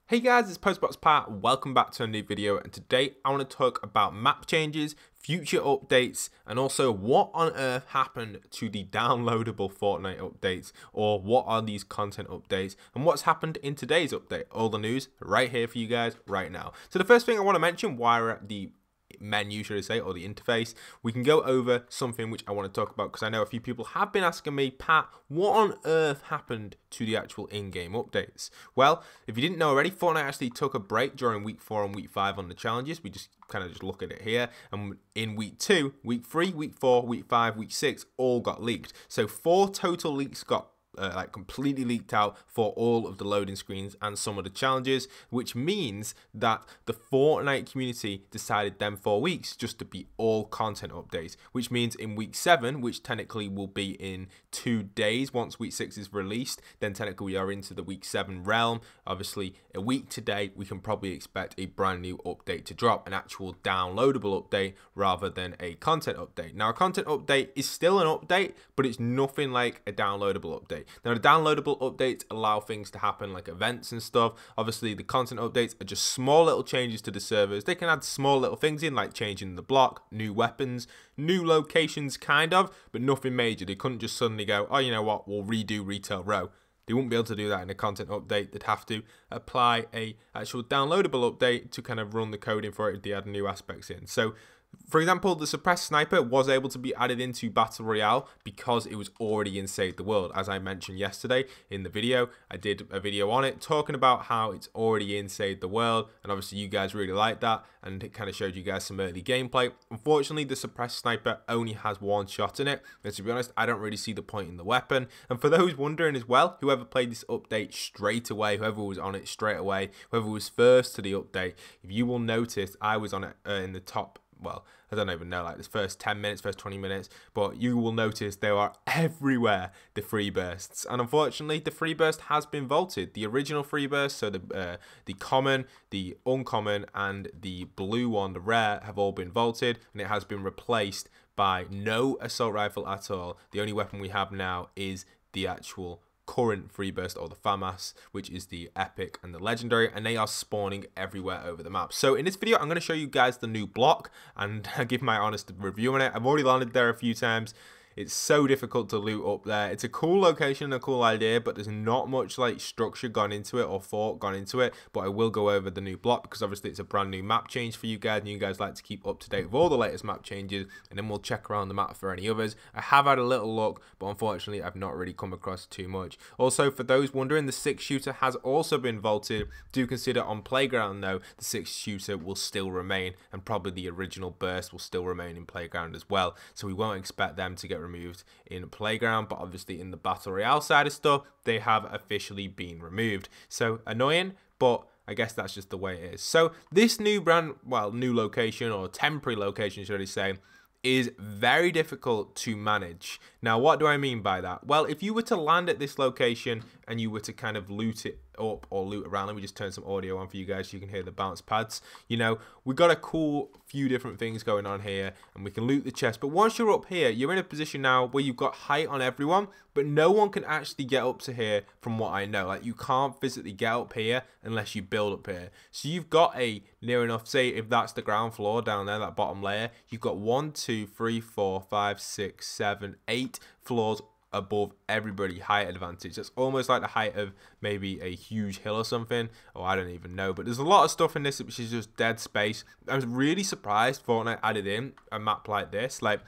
Hey guys, it's postboxpat. Welcome back to a new video, and today I want to talk about map changes, future updates, and also what on earth happened to the downloadable Fortnite updates, or what are these content updates, and what's happened in today's update. All the news right here for you guys right now. So the first thing I want to mention, while we're at the menu, should I say, or the interface, we can go over something which I want to talk about, because I know a few people have been asking me, Pat, what on earth happened to the actual in-game updates? Well, if you didn't know already, Fortnite actually took a break during week 4 and week 5 on the challenges. We just look at it here, and in week 2, week 3, week 4, week 5, week 6 all got leaked. So 4 total leaks got completely leaked out for all of the loading screens and some of the challenges, which means that the Fortnite community decided them 4 weeks just to be all content updates, which means in week 7, which technically will be in 2 days once week 6 is released, then technically we are into the week 7 realm. Obviously a week today we can probably expect a brand new update to drop, an actual downloadable update rather than a content update. Now a content update is still an update, but it's nothing like a downloadable update. Now the downloadable updates allow things to happen like events and stuff. Obviously the content updates are just small little changes to the servers. They can add small little things in, like changing the block, new weapons, new locations kind of, but nothing major. They couldn't just suddenly go, oh, you know what, we'll redo Retail Row. They wouldn't be able to do that in a content update. They'd have to apply a actual downloadable update to kind of run the coding for it if they add new aspects in. So for example, the suppressed sniper was able to be added into Battle Royale because it was already in Save the World. As I mentioned yesterday in the video, I did a video on it talking about how it's already in Save the World, and obviously you guys really liked that, and it kind of showed you guys some early gameplay. Unfortunately, the suppressed sniper only has 1 shot in it, and to be honest, I don't really see the point in the weapon. And for those wondering as well, whoever played this update straight away, whoever was on it straight away, whoever was first to the update, if you will notice, I was on it in the top, well, I don't even know, like the first 10 minutes, first 20 minutes, but you will notice there are everywhere the free bursts. And unfortunately, the free burst has been vaulted. The original free burst, so the common, the uncommon, and the blue one, the rare, have all been vaulted, and it has been replaced by no assault rifle at all. The only weapon we have now is the actual current free burst, or the FAMAS, which is the epic and the legendary, and they are spawning everywhere over the map. So in this video I'm going to show you guys the new block and give my honest review on it. I've already landed there a few times. It's so difficult to loot up there. It's a cool location, a cool idea, but there's not much like structure gone into it or thought gone into it. But I will go over the new block because obviously it's a brand new map change for you guys, and you guys like to keep up to date with all the latest map changes, and then we'll check around the map for any others. I have had a little look, but unfortunately I've not really come across too much. Also, for those wondering, the 6-shooter has also been vaulted. Do consider on Playground though, the 6-shooter will still remain, and probably the original burst will still remain in Playground as well. So we won't expect them to get removed in Playground, but obviously in the Battle Royale side of stuff, they have officially been removed. So annoying, but I guess that's just the way it is. So this new new location, or temporary location should I say, is very difficult to manage. Now what do I mean by that? Well, if you were to land at this location and you were to kind of loot it up or loot around, let me just turn some audio on for you guys so you can hear the bounce pads. You know, we got a cool few different things going on here, and we can loot the chest. But once you're up here, you're in a position now where you've got height on everyone, but no one can actually get up to here from what I know. Like, you can't physically get up here unless you build up here. So you've got a near enough, say if that's the ground floor down there, that bottom layer, you've got 1, 2, 3, 4, 5, 6, 7, 8 floors above everybody height advantage. That's almost like the height of maybe a huge hill or something, or I don't even know. But there's a lot of stuff in this which is just dead space. I was really surprised Fortnite added in a map like this. Like,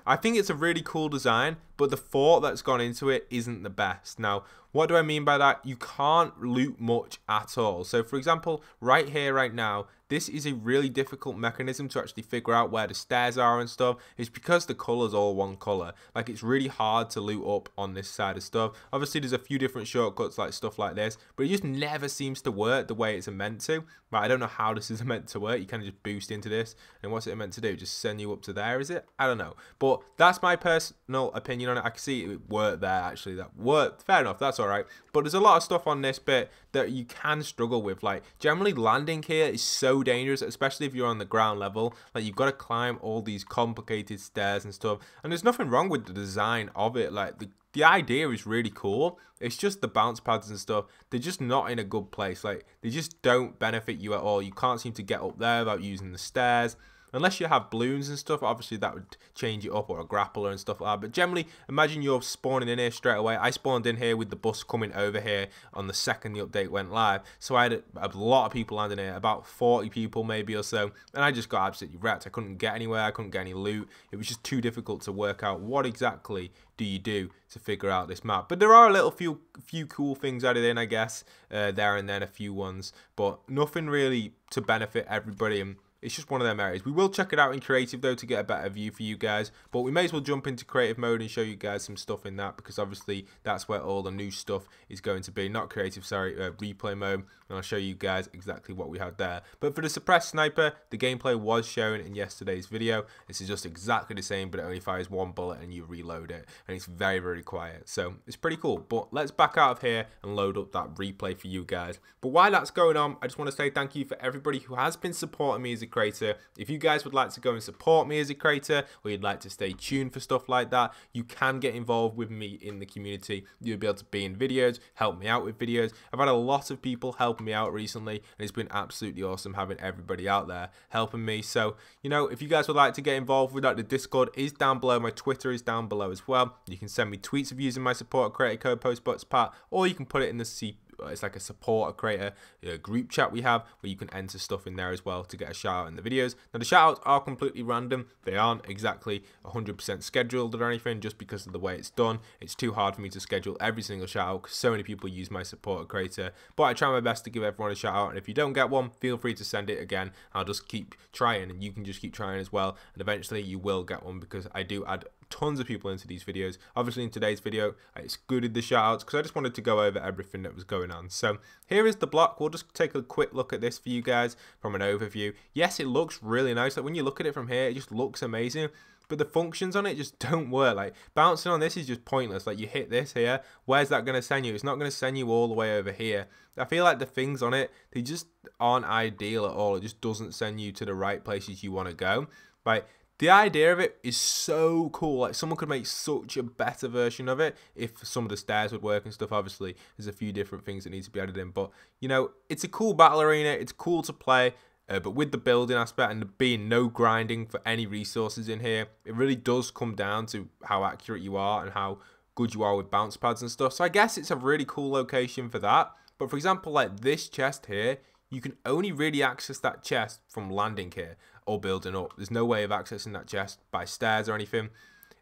I think it's a really cool design, but the thought that's gone into it isn't the best. Now, what do I mean by that? You can't loot much at all. So for example, right here, right now, this is a really difficult mechanism to actually figure out where the stairs are and stuff. It's because the color's all one color. Like, it's really hard to loot up on this side of stuff. Obviously there's a few different shortcuts, like stuff like this, but it just never seems to work the way it's meant to. Right, I don't know how this is meant to work. You kind of just boost into this, and what's it meant to do? Just send you up to there, is it? I don't know. But that's my personal opinion opinion on it. I can see it worked there, actually. That worked. Fair enough. That's all right. But there's a lot of stuff on this bit that you can struggle with. Like, generally landing here is so dangerous, especially if you're on the ground level. Like, you've got to climb all these complicated stairs and stuff. And there's nothing wrong with the design of it. Like, the idea is really cool. It's just the bounce pads and stuff, they're just not in a good place. Like, they just don't benefit you at all. You can't seem to get up there without using the stairs. Unless you have balloons and stuff, obviously that would change it up, or a grappler and stuff like that. But generally, imagine you're spawning in here straight away. I spawned in here with the bus coming over here on the second the update went live. So I had a lot of people landing here, about 40 people maybe or so. And I just got absolutely wrecked. I couldn't get anywhere. I couldn't get any loot. It was just too difficult to work out what exactly do you do to figure out this map. But there are a few cool things added in, I guess, there and then a few ones. But nothing really to benefit everybody. And it's just one of them areas. We will check it out in creative though to get a better view for you guys, but we may as well jump into creative mode and show you guys some stuff in that, because obviously that's where all the new stuff is going to be. Not creative, sorry, replay mode, and I'll show you guys exactly what we had there. But for the suppressed sniper, the gameplay was shown in yesterday's video. This is just exactly the same, but it only fires one bullet and you reload it, and it's very, very quiet, so it's pretty cool. But let's back out of here and load up that replay for you guys. But while that's going on, I just want to say thank you for everybody who has been supporting me as a creator. If you guys would like to go and support me as a creator, or you'd like to stay tuned for stuff like that, you can get involved with me in the community. You'll be able to be in videos, help me out with videos. I've had a lot of people helping me out recently, and it's been absolutely awesome having everybody out there helping me. So, you know, if you guys would like to get involved with that, the Discord is down below. My Twitter is down below as well. You can send me tweets of using my support creator code postboxpat, or you can put it in the it's like a supporter creator group chat we have, where you can enter stuff in there as well to get a shout out in the videos. Now the shout outs are completely random. They aren't exactly 100% scheduled or anything, just because of the way it's done. It's too hard for me to schedule every single shout out because so many people use my supporter creator, but I try my best to give everyone a shout out. And if you don't get one, feel free to send it again. I'll just keep trying, and you can just keep trying as well, and eventually you will get one, because I do add tons of people into these videos. Obviously in today's video I excluded the shout outs because I just wanted to go over everything that was going on. So here is the block. We'll just take a quick look at this for you guys from an overview. Yes, it looks really nice. Like, when you look at it from here, it just looks amazing, but the functions on it just don't work. Like, bouncing on this is just pointless. Like, you hit this here, where's that going to send you? It's not going to send you all the way over here. I feel like the things on it, they just aren't ideal at all. It just doesn't send you to the right places you want to go. Like, the idea of it is so cool. Like, someone could make such a better version of it if some of the stairs would work and stuff. Obviously, there's a few different things that need to be added in, but you know, it's a cool battle arena. It's cool to play, but with the building aspect and there being no grinding for any resources in here, it really does come down to how accurate you are and how good you are with bounce pads and stuff. So I guess it's a really cool location for that. But for example, like this chest here, you can only really access that chest from landing here or building up. There's no way of accessing that chest by stairs or anything.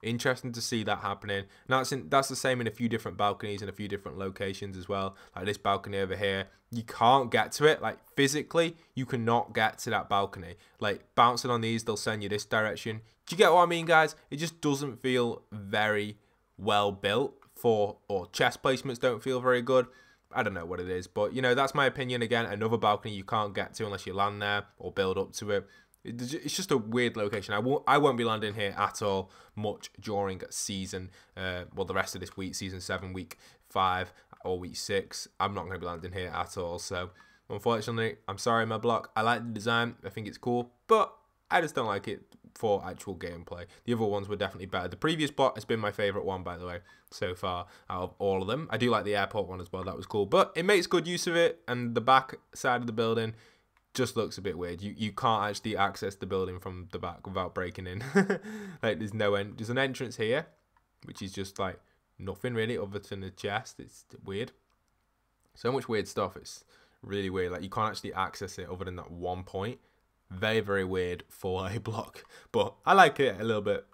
Interesting to see that happening. Now that's the same in a few different balconies and a few different locations as well. Like this balcony over here, you can't get to it. Like, physically, you cannot get to that balcony. Like, bouncing on these, they'll send you this direction. Do you get what I mean, guys? It just doesn't feel very well built or chest placements don't feel very good. I don't know what it is, but you know, that's my opinion. Again, another balcony you can't get to unless you land there or build up to it. It's just a weird location. I won't be landing here at all much during season, well, the rest of this week, season 7, week 5 or week 6. I'm not going to be landing here at all. So unfortunately, I'm sorry, my block. I like the design. I think it's cool, but I just don't like it for actual gameplay. The other ones were definitely better. The previous block has been my favorite one, by the way, so far out of all of them. I do like the airport one as well. That was cool, but it makes good use of it, and the back side of the building just looks a bit weird. You can't actually access the building from the back without breaking in. Like, there's no end. There's an entrance here, which is just like nothing really other than the chest. It's weird. So much weird stuff. It's really weird. Like, you can't actually access it other than that one point. Very, very weird for a block, but I like it a little bit.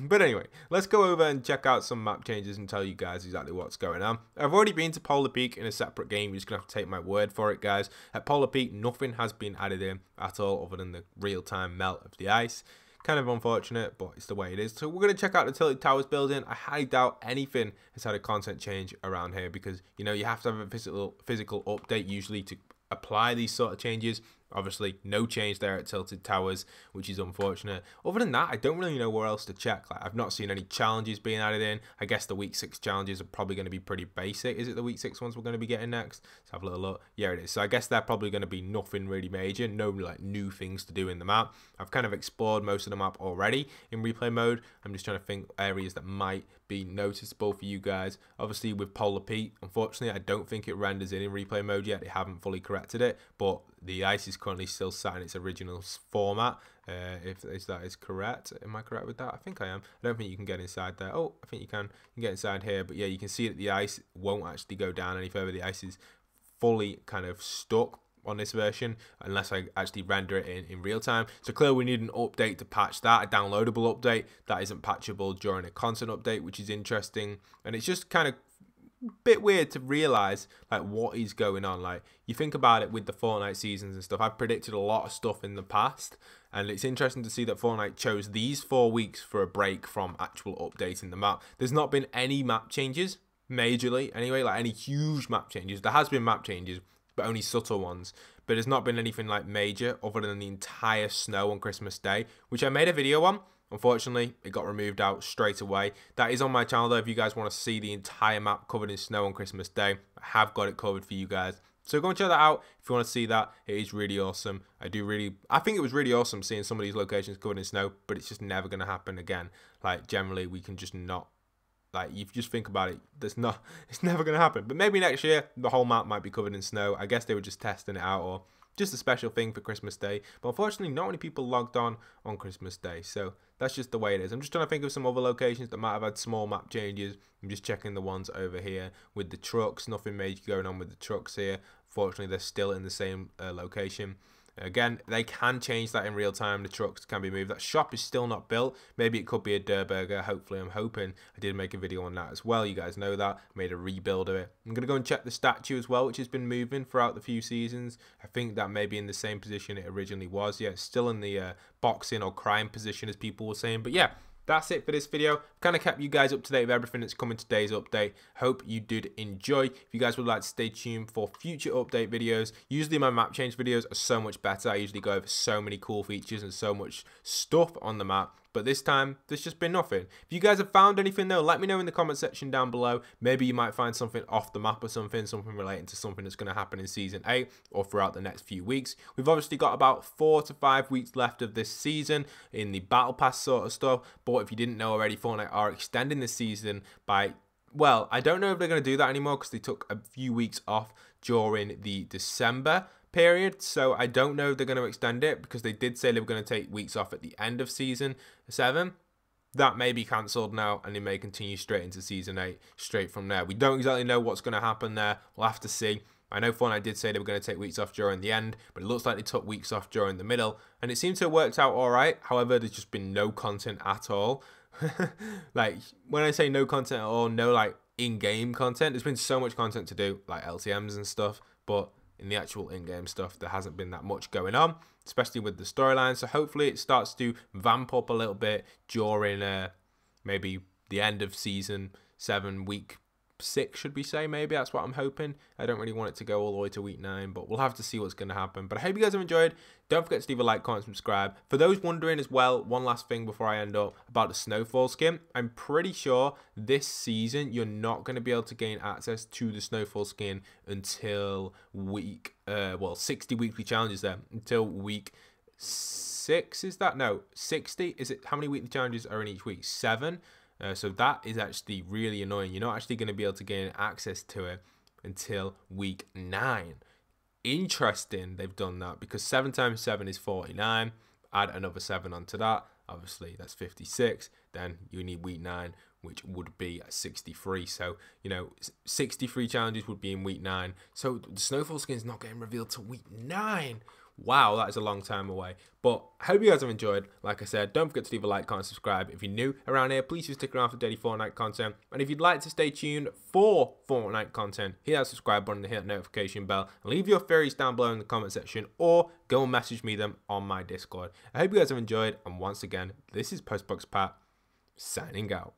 But anyway, let's go over and check out some map changes and tell you guys exactly what's going on. I've already been to Polar Peak in a separate game. You're just going to have to take my word for it, guys. At Polar Peak, nothing has been added in at all other than the real-time melt of the ice. Kind of unfortunate, but it's the way it is. So we're going to check out the Tilted Towers building. I highly doubt anything has had a content change around here because, you know, you have to have a physical update usually to apply these sort of changes. Obviously, no change there at Tilted Towers, which is unfortunate. Other than that, I don't really know where else to check. Like, I've not seen any challenges being added in. I guess the week 6 challenges are probably going to be pretty basic. Is it the week 6 ones we're going to be getting next? Let's have a little look. Yeah, it is. So I guess they're probably going to be nothing really major. No like new things to do in the map. I've kind of explored most of the map already in replay mode. I'm just trying to think areas that might be noticeable for you guys. Obviously with Polar Pete, unfortunately I don't think it renders in replay mode yet. They haven't fully corrected it, but the ice is currently still sat in its original format. If that is correct. Am I correct with that? I think I am. I don't think you can get inside there. Oh, I think you can. You can get inside here, but yeah, you can see that the ice won't actually go down any further. The ice is fully kind of stuck on this version unless I actually render it in real time. So clearly we need an update to patch that, a downloadable update that isn't patchable during a content update, which is interesting. And it's just kind of bit weird to realize like what is going on. Like, you think about it with the Fortnite seasons and stuff, I've predicted a lot of stuff in the past, and it's interesting to see that Fortnite chose these 4 weeks for a break from actual updating the map. There's not been any map changes majorly anyway, like any huge map changes. There has been map changes, but only subtle ones. But there's not been anything like major other than the entire snow on Christmas Day, which I made a video on. Unfortunately, it got removed out straight away. That is on my channel though, if you guys want to see the entire map covered in snow on Christmas Day. I have got it covered for you guys. So go and check that out if you want to see that. It is really awesome. I think it was really awesome seeing some of these locations covered in snow, but it's just never going to happen again. Like, generally, we can just not. Like, if you just think about it, it's never going to happen. But maybe next year, the whole map might be covered in snow. I guess they were just testing it out, or just a special thing for Christmas Day. But unfortunately, not many people logged on Christmas Day. So that's just the way it is. I'm just trying to think of some other locations that might have had small map changes. I'm just checking the ones over here with the trucks. Nothing major going on with the trucks here. Fortunately, they're still in the same location. Again, they can change that in real time. The trucks can be moved. That shop is still not built. Maybe it could be a Durburger. Hopefully, I'm hoping. I did make a video on that as well. You guys know that. I made a rebuild of it. I'm going to go and check the statue as well, which has been moving throughout the few seasons. I think that may be in the same position it originally was. Yeah, it's still in the boxing or crime position, as people were saying. But yeah, that's it for this video. Kind of kept you guys up to date with everything that's coming today's update. Hope you did enjoy. If you guys would like to stay tuned for future update videos, usually my map change videos are so much better. I usually go over so many cool features and so much stuff on the map. But this time, there's just been nothing. If you guys have found anything though, let me know in the comment section down below. Maybe you might find something off the map or something relating to something that's going to happen in Season 8 or throughout the next few weeks. We've obviously got about 4 to 5 weeks left of this season in the Battle Pass sort of stuff. But if you didn't know already, Fortnite are extending the season by... Well, I don't know if they're going to do that anymore because they took a few weeks off during the December period, so I don't know if they're going to extend it because they did say they were going to take weeks off at the end of Season 7. That may be cancelled now, and they may continue straight into Season 8 straight from there. We don't exactly know what's going to happen there. We'll have to see. I know Fortnite did say they were going to take weeks off during the end, but it looks like they took weeks off during the middle, and it seems to have worked out all right. However, there's just been no content at all. Like, when I say no content at all, no like in-game content. There's been so much content to do, like LTMs and stuff, but in the actual in-game stuff, there hasn't been that much going on, especially with the storyline. So hopefully it starts to vamp up a little bit during maybe the end of Season 7, week 6, should we say? Maybe that's what I'm hoping. I don't really want it to go all the way to week 9, but we'll have to see what's going to happen. But I hope you guys have enjoyed. Don't forget to leave a like, comment, subscribe. For those wondering as well, one last thing before I end up about the Snowfall skin. I'm pretty sure this season you're not going to be able to gain access to the Snowfall skin until week 60 weekly challenges there, until week 6. Is that? No, 60. Is it? How many weekly challenges are in each week? 7. So that is actually really annoying. You're not actually going to be able to gain access to it until week 9. Interesting they've done that, because 7 times 7 is 49. Add another 7 onto that. Obviously, that's 56. Then you need week 9, which would be 63. So, you know, 63 challenges would be in week 9. So the Snowfall skin is not getting revealed till week 9. Wow, that is a long time away. But I hope you guys have enjoyed. Like I said, don't forget to leave a like, comment, subscribe. If you're new around here, please do stick around for daily Fortnite content. And if you'd like to stay tuned for Fortnite content, hit that subscribe button and hit that notification bell. And leave your theories down below in the comment section, or go and message me them on my Discord. I hope you guys have enjoyed. And once again, this is postboxpat signing out.